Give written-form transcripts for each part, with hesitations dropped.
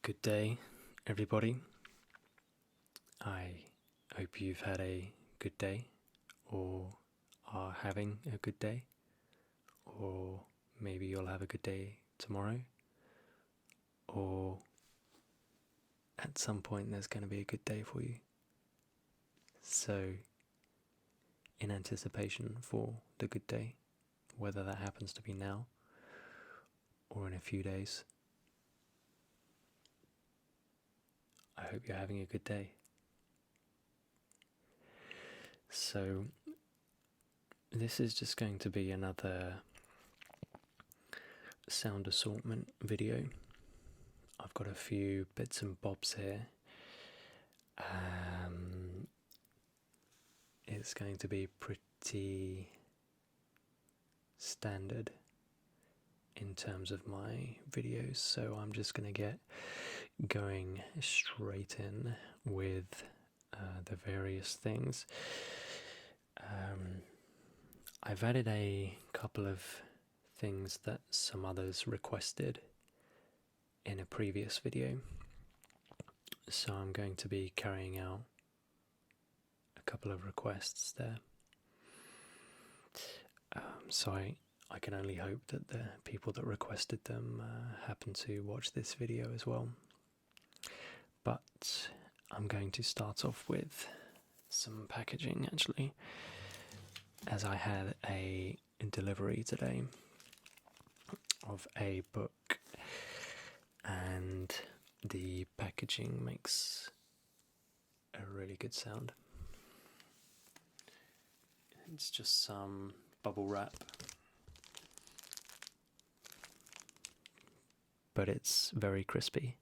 Good day, everybody. I hope you've had a good day, or are having a good day, or maybe you'll have a good day tomorrow, or at some point there's going to be a good day for you. So, in anticipation for the good day, whether that happens to be now or in a few days, I hope you're having a good day. So, this is just going to be another sound assortment video. I've got a few bits and bobs here. It's going to be pretty standard in terms of my videos, so I'm just going to get going straight in with the various things. I've added a couple of things that some others requested in a previous video, so I'm going to be carrying out a couple of requests there. So I can only hope that the people that requested them happen to watch this video as well. But I'm going to start off with some packaging, actually, as I had a delivery today of a book, and the packaging makes a really good sound. It's just some bubble wrap, but it's very crispy.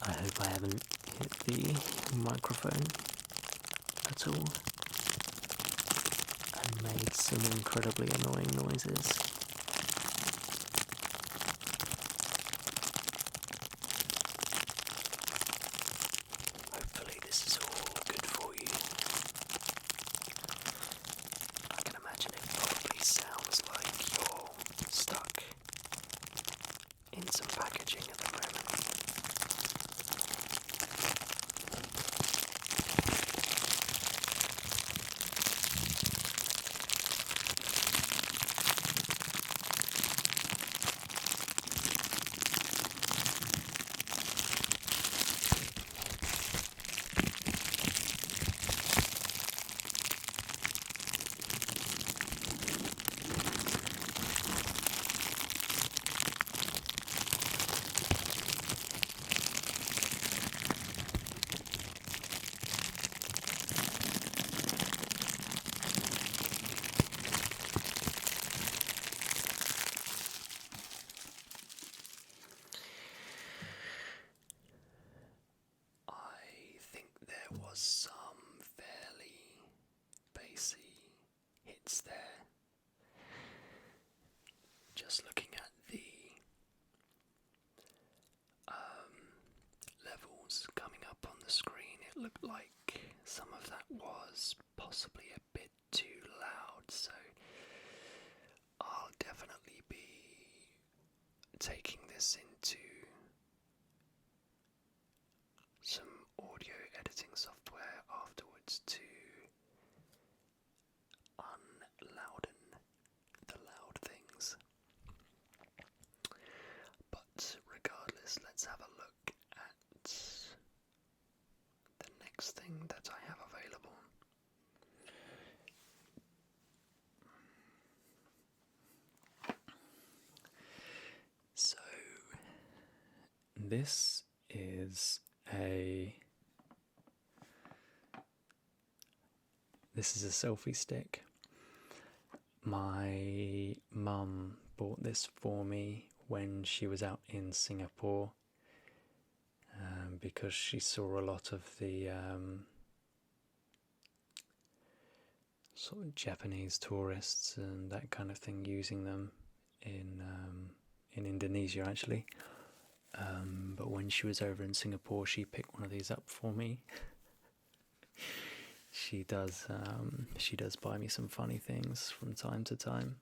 I hope I haven't hit the microphone at all and made some incredibly annoying noises. Hopefully this is all good for you. I can imagine it probably sounds like you're stuck in some packaging at the moment. Some fairly bassy hits there. Just looking at the levels coming up on the screen, it looked like some of that was possibly a bit too loud, so I'll definitely be taking this into some audio editing software afterwards to unlouden the loud things. But regardless, let's have a look at the next thing that I have available. this is a selfie stick. My mum bought this for me when she was out in Singapore, because she saw a lot of the sort of Japanese tourists and that kind of thing using them in Indonesia, actually. But when she was over in Singapore, she picked one of these up for me. She does buy me some funny things from time to time.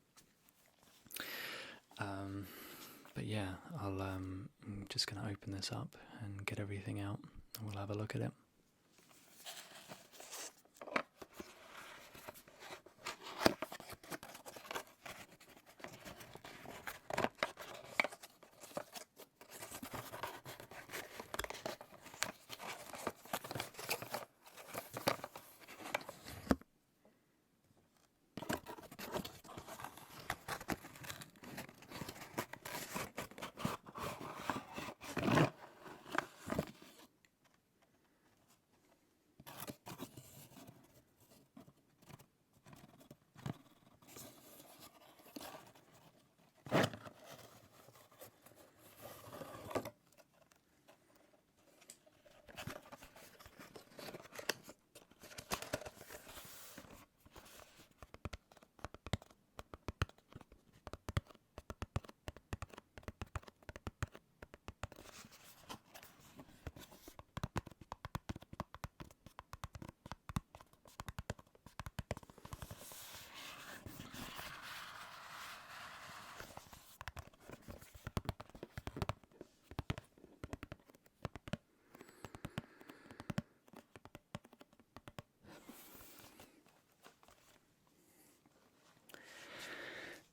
But yeah, I'm just going to open this up and get everything out, and we'll have a look at it.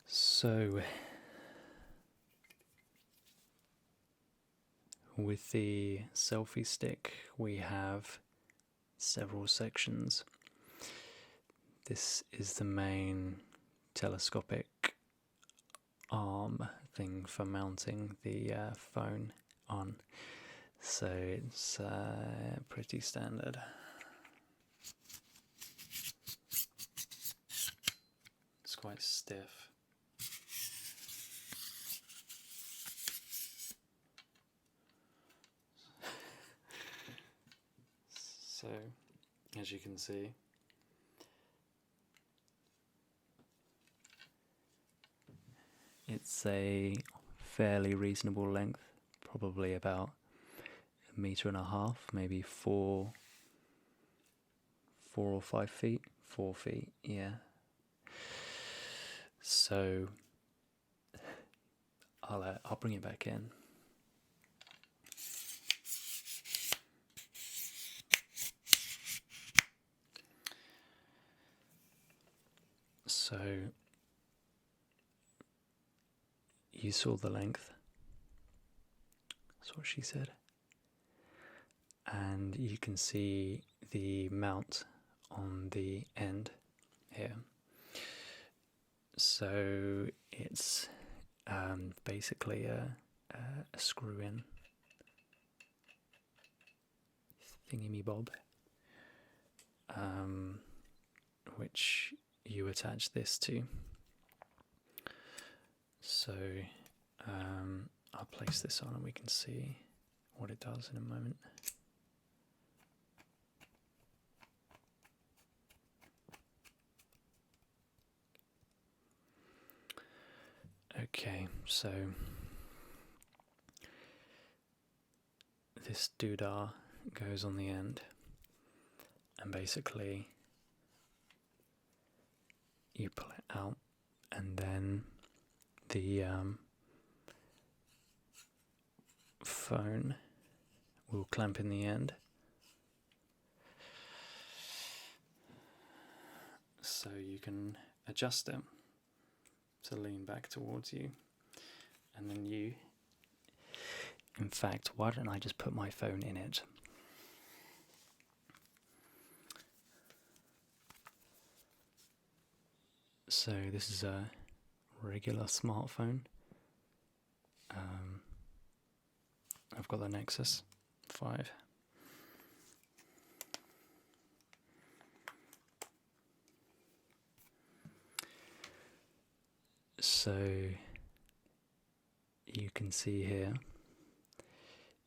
So, with the selfie stick, we have several sections. This is the main telescopic arm thing for mounting the phone on, so it's pretty standard. It's quite stiff. So, as you can see, it's a fairly reasonable length, probably about 1.5 meters, maybe 4 or 5 feet. 4 feet, yeah. So I'll bring it back in. So you saw the length. That's what she said. And you can see the mount on the end here. So it's basically a screw-in thingy-me-bob, which you attach this to. So I'll place this on and we can see what it does in a moment. Okay, so this doodah goes on the end, and basically you pull it out, and then the phone will clamp in the end. So you can adjust it to lean back towards you, and then in fact, why don't I just put my phone in it? So this is a regular smartphone. I've got the Nexus 5. So you can see here,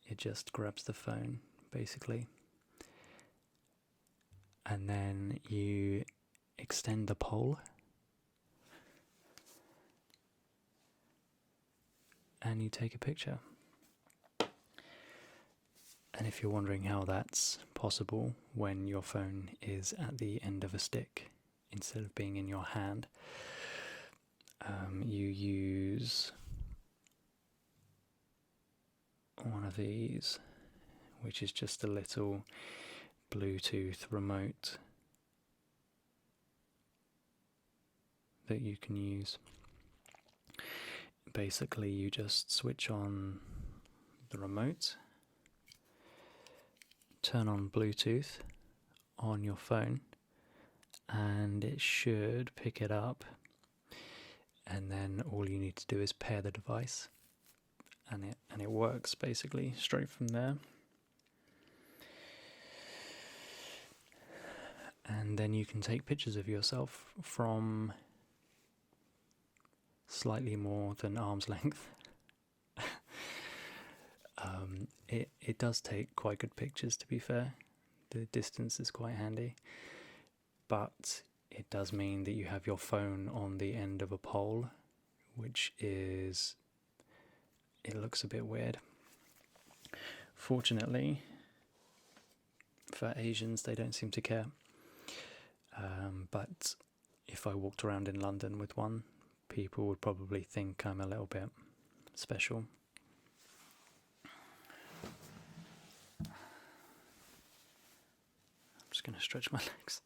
it just grabs the phone basically, and then you extend the pole and you take a picture. And if you're wondering how that's possible when your phone is at the end of a stick instead of being in your hand, you use one of these, which is just a little Bluetooth remote that you can use. Basically, you just switch on the remote, turn on Bluetooth on your phone, and it should pick it up, and then all you need to do is pair the device, and it works basically straight from there. And then you can take pictures of yourself from slightly more than arm's length. It does take quite good pictures, to be fair. The distance is quite handy, but it does mean that you have your phone on the end of a pole, which is, it looks a bit weird. Fortunately for Asians, they don't seem to care. But if I walked around in London with one, people would probably think I'm a little bit special. I'm just going to stretch my legs.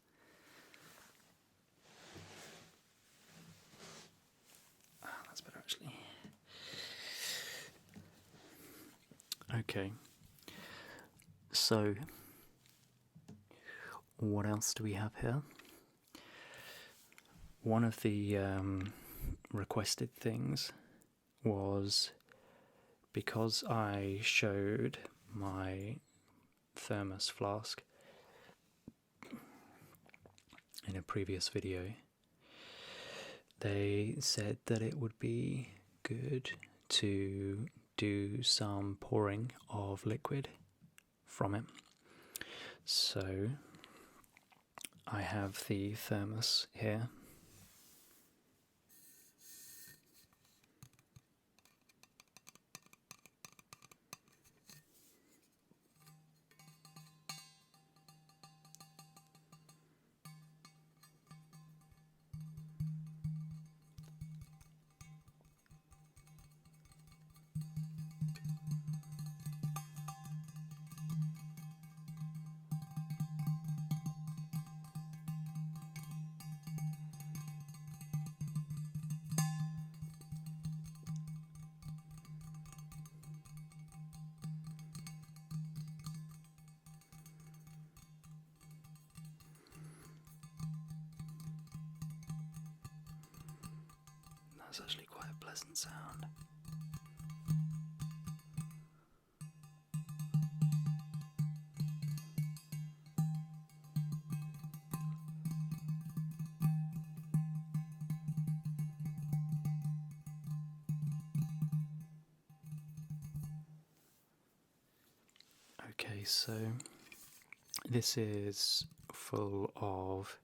That's better actually. Okay. So, what else do we have here? One of the requested things was, because I showed my Thermos flask in a previous video, they said that it would be good to do some pouring of liquid from it. So I have the Thermos here. That's actually quite a pleasant sound. Okay, so this is full of,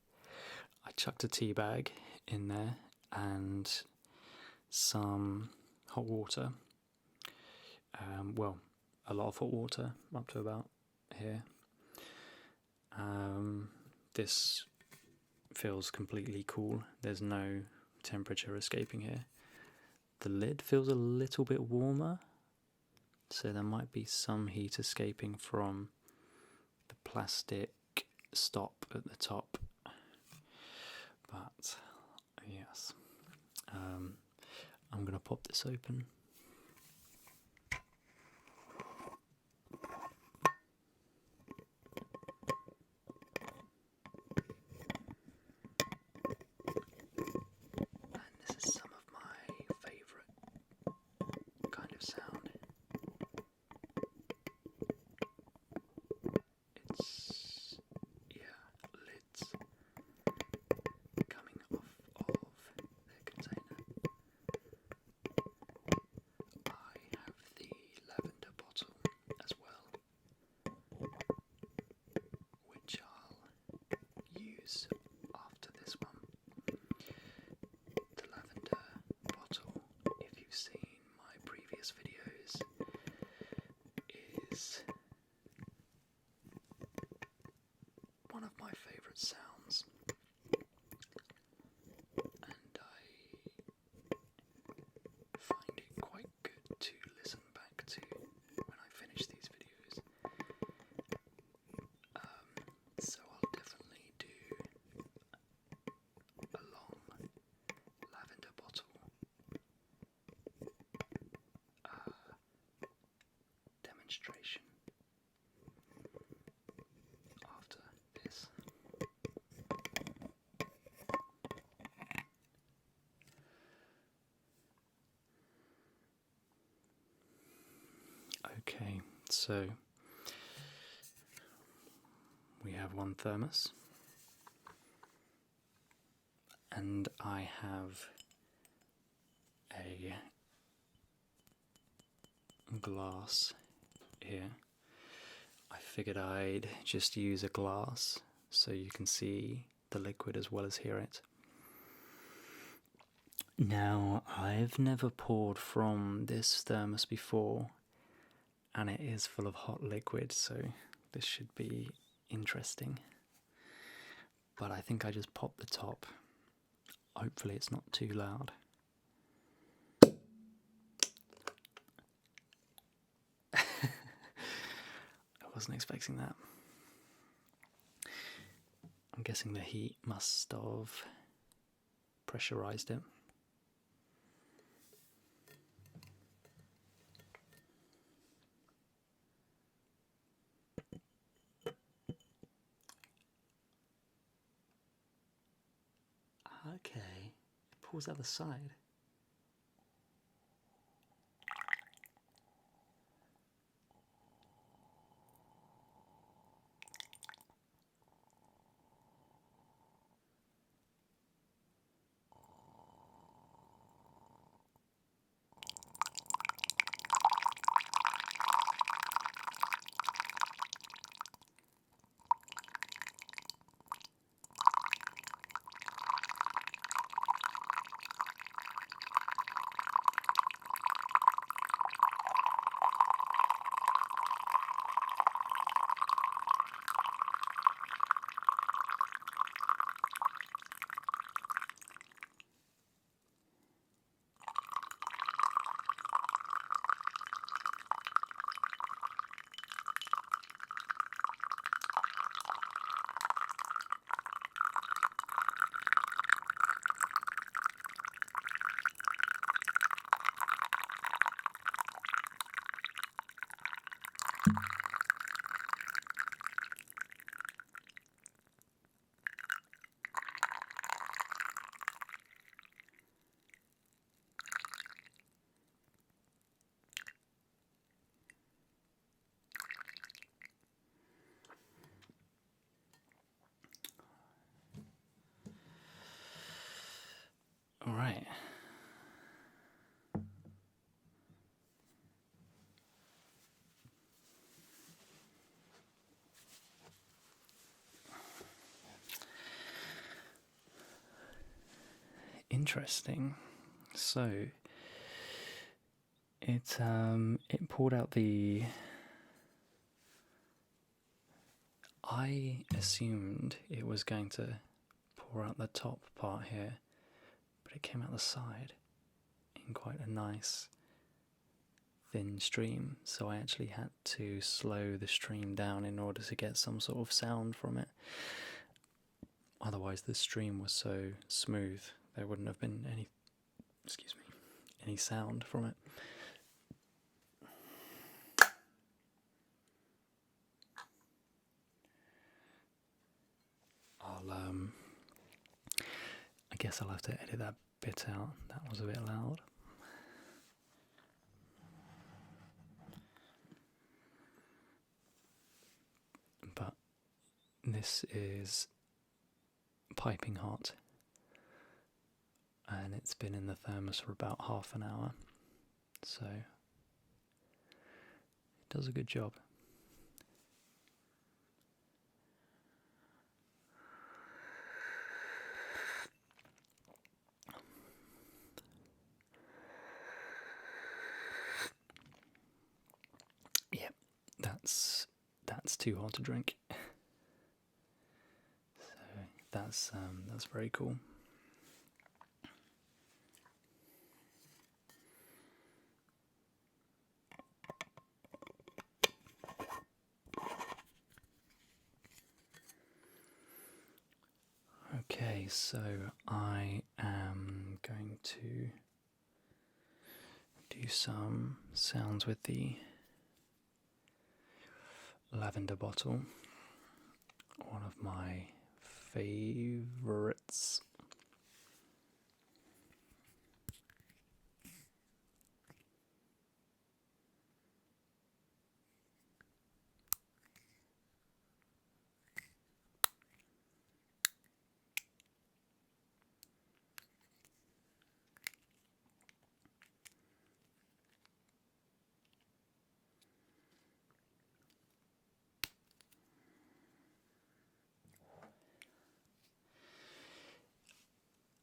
I chucked a tea bag in there and some hot water. Well, a lot of hot water, up to about here. This feels completely cool. There's no temperature escaping here. The lid feels a little bit warmer, so there might be some heat escaping from the plastic stop at the top. But yes, I'm going to pop this open. And this is some of my favourite kind of sound. my favourite sounds, and I find it quite good to listen back to when I finish these videos. So I'll definitely do a long lavender bottle demonstration after this. Okay, so we have one thermos, and I have a glass here. I figured I'd just use a glass so you can see the liquid as well as hear it. Now, I've never poured from this thermos before, and it is full of hot liquid, so this should be interesting. But I think I just popped the top. Hopefully it's not too loud. I wasn't expecting that. I'm guessing the heat must have pressurized it. Okay, it pours out the side. All right. Interesting. So it poured out the. I assumed it was going to pour out the top part here, but it came out the side in quite a nice thin stream, so I actually had to slow the stream down in order to get some sort of sound from it. Otherwise the stream was so smooth there wouldn't have been any sound from it. I guess I'll have to edit that bit out. That was a bit loud. But this is piping hot, and it's been in the thermos for about half an hour, so it does a good job. Yep, that's too hot to drink. that's very cool. Okay, so I am going to do some sounds with the Lavender bottle, one of my favorites.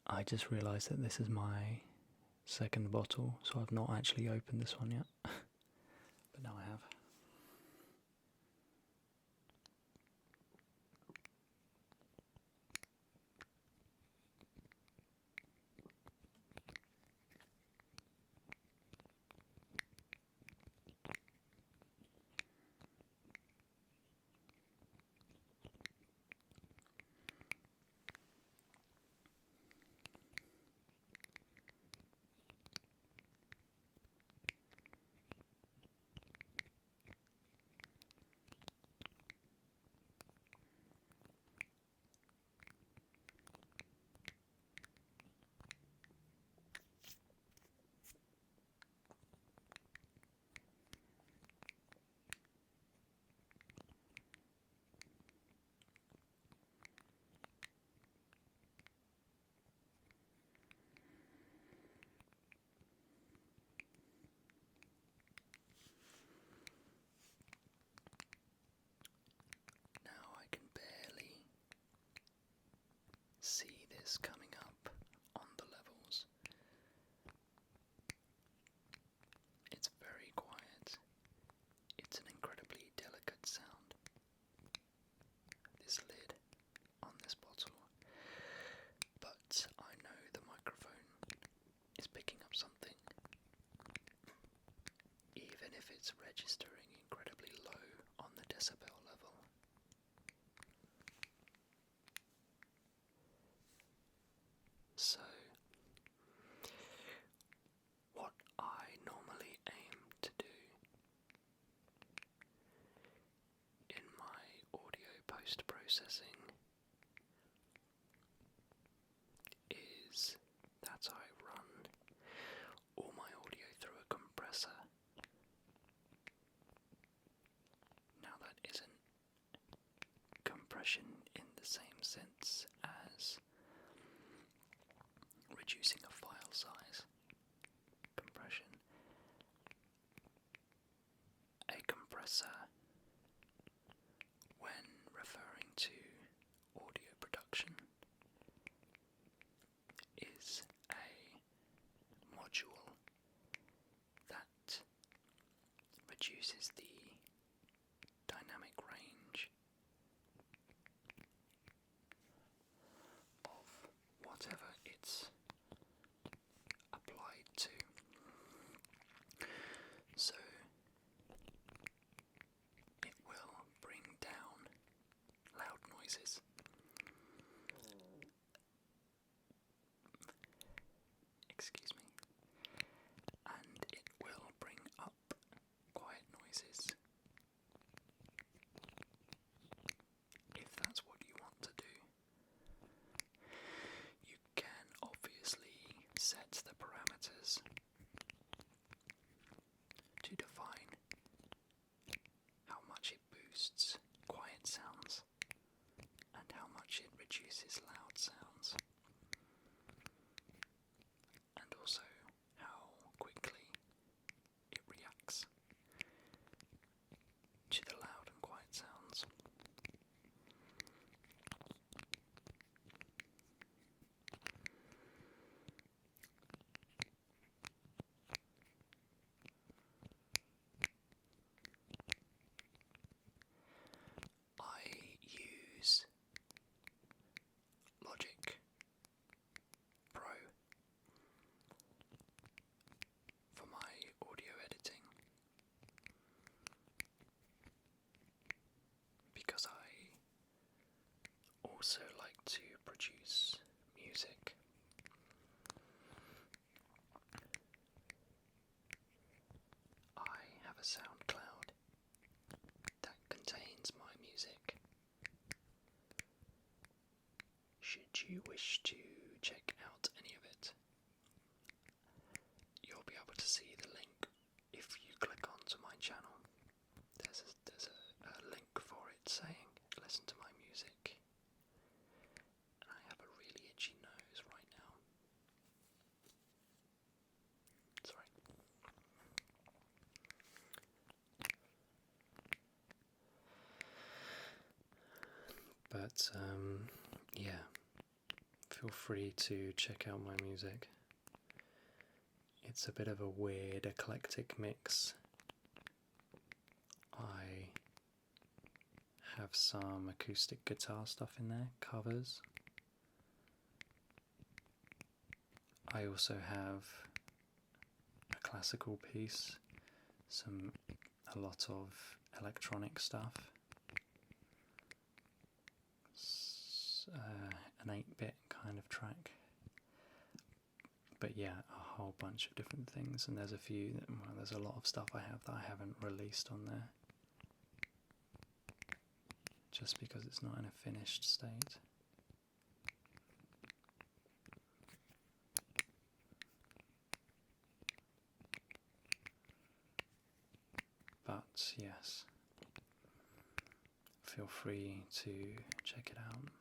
I just realised that this is my second bottle, so I've not actually opened this one yet, but now I have. See this coming up on the levels. It's very quiet. It's an incredibly delicate sound. This lid on this bottle. But I know the microphone is picking up something. Even if it's registering incredibly low on the decibel level. So, what I normally aim to do in my audio post-processing is that I run all my audio through a compressor. Now that isn't compression in the same sense as reducing a file size compression. A compressor, when referring to audio production, is a module that reduces the dynamic range of whatever it's applied to. So it will bring down loud noises. Excuse me. And it will bring up quiet noises. If that's what you want to do. You can obviously set the parameters to define how much it boosts quiet sounds and produce music. I have a SoundCloud that contains my music. Should you wish to check out any of it, you'll be able to see the link if you click onto my channel. There's a link for it saying listen to my music. And I have a really itchy nose right now. Sorry. But yeah, feel free to check out my music. It's a bit of a weird, eclectic mix. I have some acoustic guitar stuff in there, covers. I also have a classical piece, a lot of electronic stuff, an 8-bit kind of track. But yeah, a whole bunch of different things, and there's a lot of stuff I have that I haven't released on there, just because it's not in a finished state. But yes, feel free to check it out.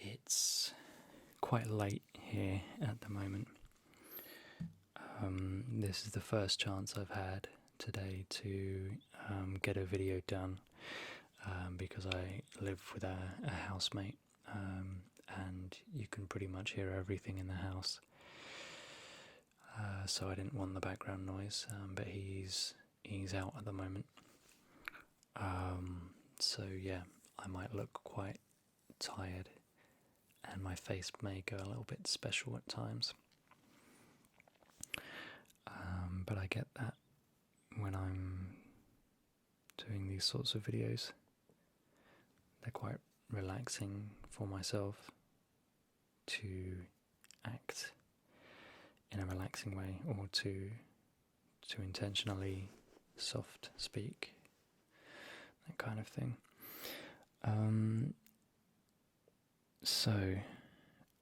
It's quite late here at the moment. This is the first chance I've had today to get a video done, because I live with a housemate, and you can pretty much hear everything in the house. So I didn't want the background noise, but he's out at the moment. So yeah, I might look quite tired, and my face may go a little bit special at times. But I get that when I'm doing these sorts of videos. They're quite relaxing for myself to act in a relaxing way, or to intentionally soft speak, that kind of thing. So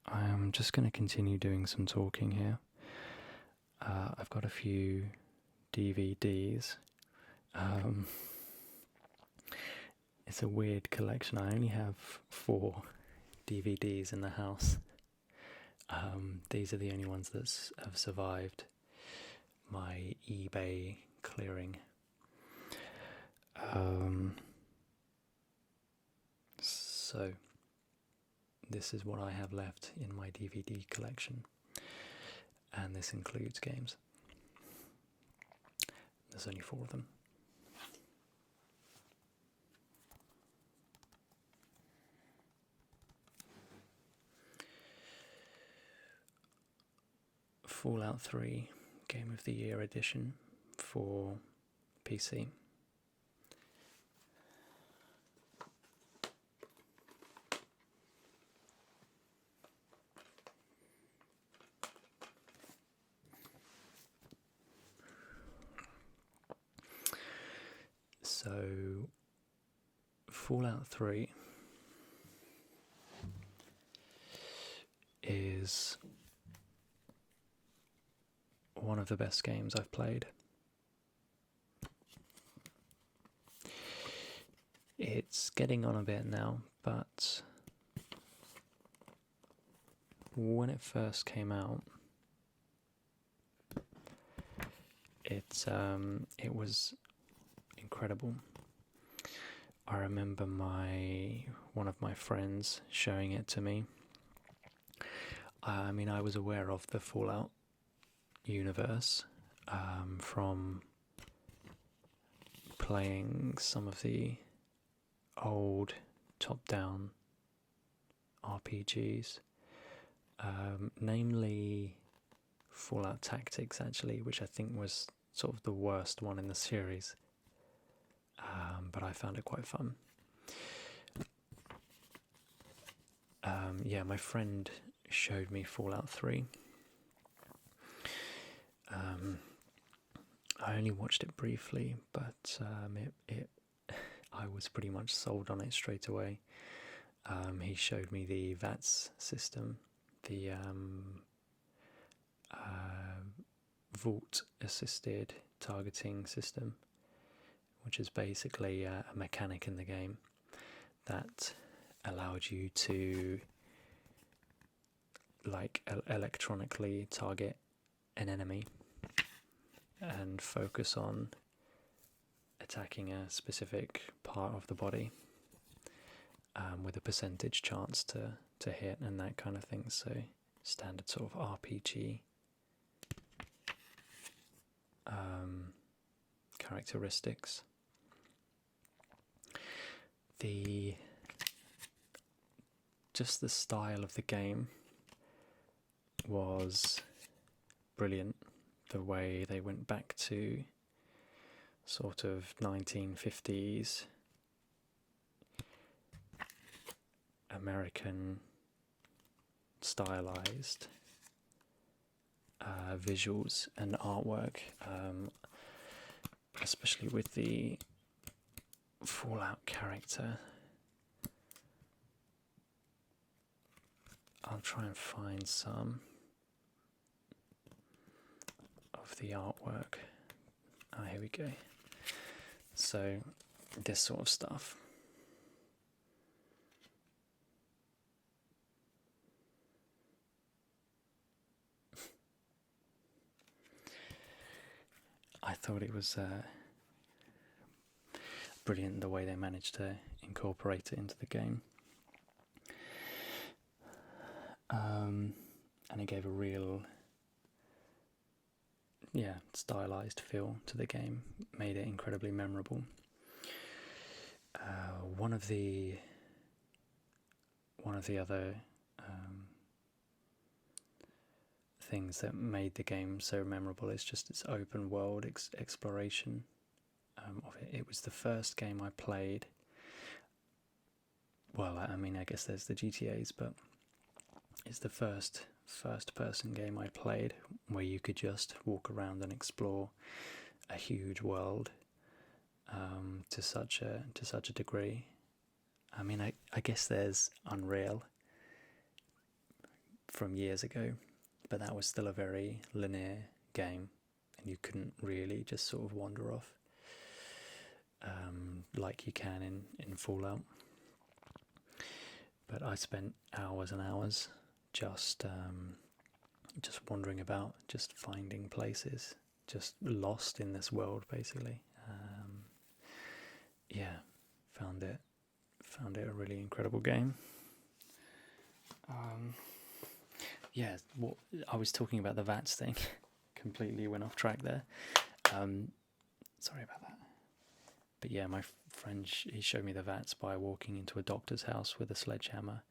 I'm just going to continue doing some talking here. I've got a few DVDs. It's a weird collection. I only have 4 DVDs in the house. These are the only ones that have survived my eBay clearing. So this is what I have left in my DVD collection, and this includes games. There's only 4 of them. Fallout 3 Game of the Year edition for PC. So, Fallout 3 is one of the best games I've played. It's getting on a bit now, but when it first came out, it was incredible. I remember one of my friends showing it to me. I mean, I was aware of the Fallout universe from playing some of the old top-down RPGs, namely Fallout Tactics, actually, which I think was sort of the worst one in the series, but I found it quite fun. Yeah, my friend showed me Fallout 3. I only watched it briefly, but I was pretty much sold on it straight away. He showed me the VATS system, the vault assisted targeting system, which is basically a mechanic in the game that allowed you to electronically target an enemy and focus on attacking a specific part of the body, with a percentage chance to hit and that kind of thing. So standard sort of RPG characteristics. Just the style of the game was brilliant. The way they went back to sort of 1950s American stylized visuals and artwork, especially with the Fallout character. I'll try and find some of the artwork. Here we go. So this sort of stuff. I thought it was brilliant the way they managed to incorporate it into the game. And it gave a real, stylized feel to the game, made it incredibly memorable. One of the other things that made the game so memorable is just its open world exploration of it. It was the first game I played. Well, I mean, I guess there's the GTAs, but it's the first person game I played where you could just walk around and explore a huge world to such a degree. I mean, I guess there's Unreal from years ago, but that was still a very linear game, and you couldn't really just sort of wander off like you can in Fallout. But I spent hours and hours just wandering about, just finding places, just lost in this world, basically. Found it a really incredible game. What I was talking about, the VATS thing, completely went off track there. Sorry about that. But yeah, my friend, he showed me the VATS by walking into a doctor's house with a sledgehammer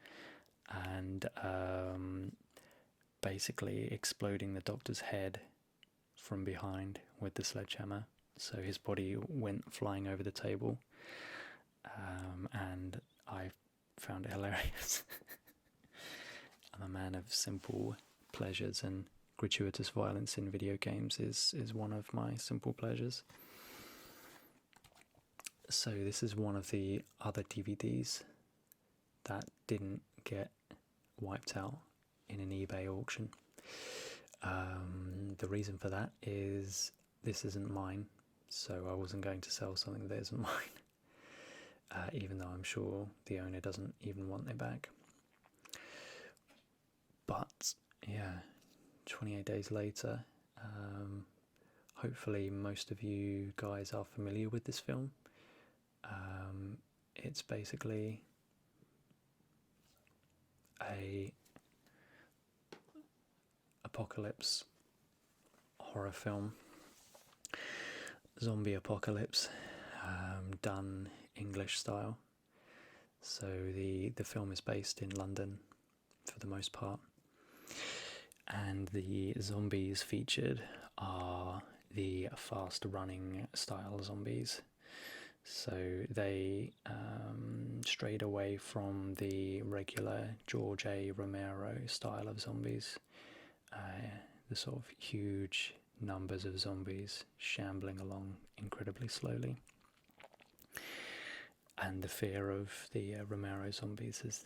and basically exploding the doctor's head from behind with the sledgehammer. So his body went flying over the table, and I found it hilarious. I'm a man of simple pleasures, and gratuitous violence in video games is one of my simple pleasures. So this is one of the other DVDs that didn't get wiped out in an eBay auction. The reason for that is this isn't mine, so I wasn't going to sell something that isn't mine, even though I'm sure the owner doesn't even want it back. But yeah, 28 days later, hopefully most of you guys are familiar with this film. It's basically a apocalypse horror film, zombie apocalypse, done English style. So the film is based in London for the most part, and the zombies featured are the fast running style zombies. So they strayed away from the regular George A. Romero style of zombies, the sort of huge numbers of zombies shambling along incredibly slowly. And the fear of the Romero zombies is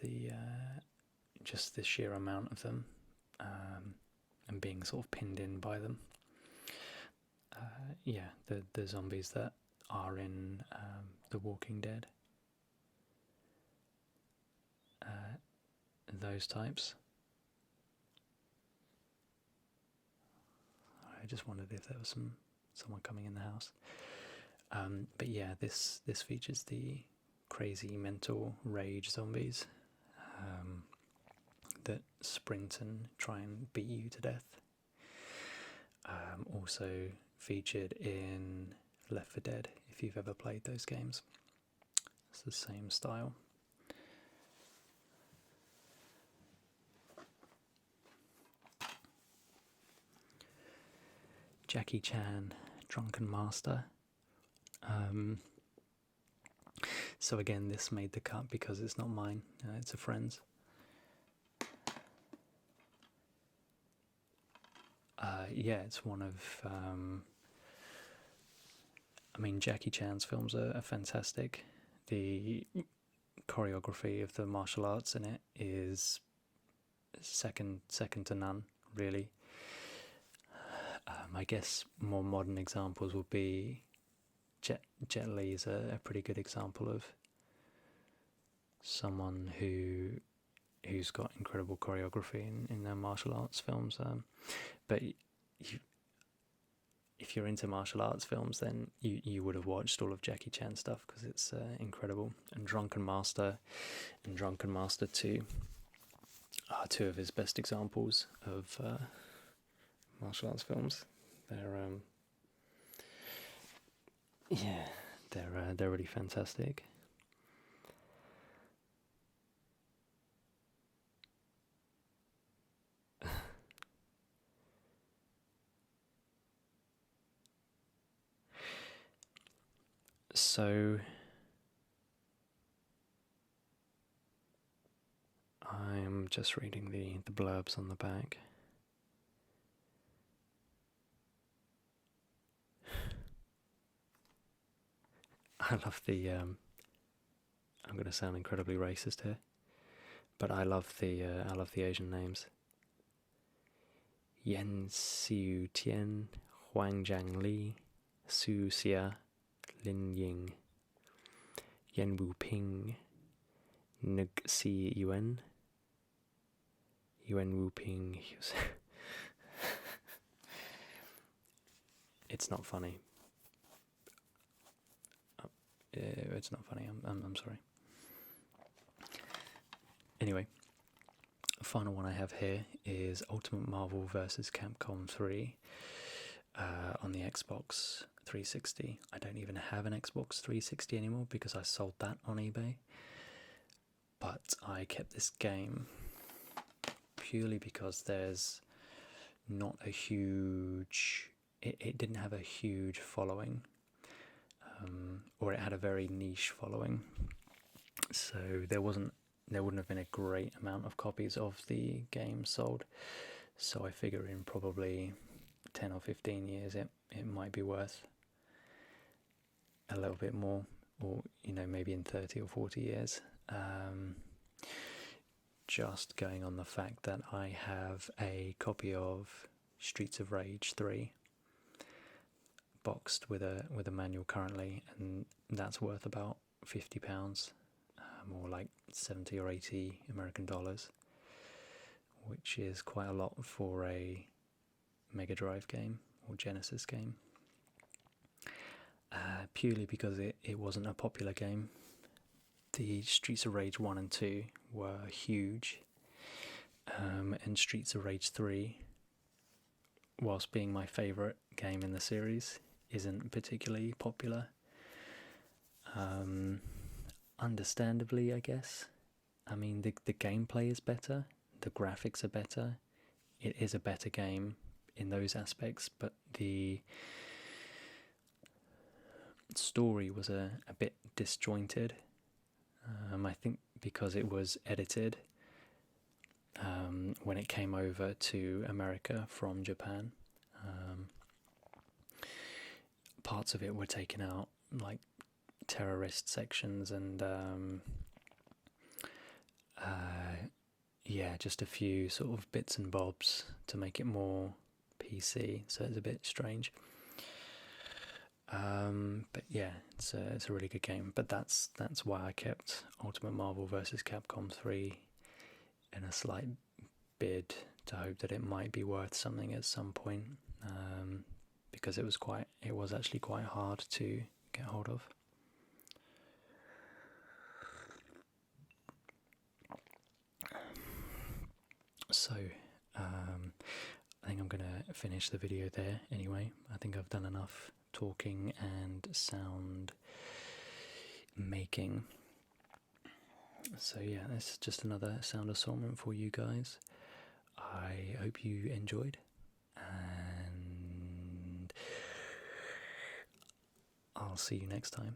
just the sheer amount of them, and being sort of pinned in by them. The zombies that are in The Walking Dead, those types. I just wondered if there was someone coming in the house. But yeah, this features the crazy mental rage zombies that sprint and try and beat you to death. Also featured in Left 4 Dead, if you've ever played those games. It's the same style. Jackie Chan, Drunken Master. So again, this made the cut because it's not mine, it's a friend's. It's one of... Jackie Chan's films are fantastic. The choreography of the martial arts in it is second to none, really. I guess more modern examples would be Jet Li is a pretty good example of someone who's got incredible choreography in their martial arts films. But if you're into martial arts films, then you would have watched all of Jackie Chan stuff because it's incredible. And Drunken Master and Drunken Master 2 are two of his best examples of martial arts films. They're really fantastic. So I'm just reading the blurbs on the back. I love I'm going to sound incredibly racist here, but I love the Asian names. Yen Xiu Tian, Huang Jiang Li, Su Xia, Lin Ying, Yen Wu Ping, Nug Si Yuan, Yuan Wu Ping. It's not funny. It's not funny. I'm sorry. Anyway, the final one I have here is Ultimate Marvel vs. Capcom 3 on the Xbox 360. I don't even have an Xbox 360 anymore because I sold that on eBay. But I kept this game purely because there's not a huge... It didn't have a huge following. Or it had a very niche following. So there wouldn't have been a great amount of copies of the game sold. So I figure in probably 10 or 15 years it might be worth a little bit more, or maybe in 30 or 40 years. Just going on the fact that I have a copy of Streets of Rage 3 boxed with a manual currently, and that's worth about £50, more like 70 or 80 American dollars, which is quite a lot for a Mega Drive game or Genesis game, purely because it wasn't a popular game. The Streets of Rage 1 and 2 were huge, and Streets of Rage 3, whilst being my favourite game in the series, isn't particularly popular. Understandably, I guess. I mean, the gameplay is better, the graphics are better, it is a better game in those aspects, but the story was a bit disjointed. I think because it was edited when it came over to America from Japan. Parts of it were taken out, like terrorist sections and yeah, just a few sort of bits and bobs to make it more PC, so it's a bit strange. But yeah, it's a really good game. But that's why I kept Ultimate Marvel vs. Capcom 3 in a slight bid to hope that it might be worth something at some point, because it was actually quite hard to get hold of. So I think I'm gonna finish the video there anyway. I think I've done enough talking and sound making. So yeah, that's just another sound assortment for you guys. I hope you enjoyed, and I'll see you next time.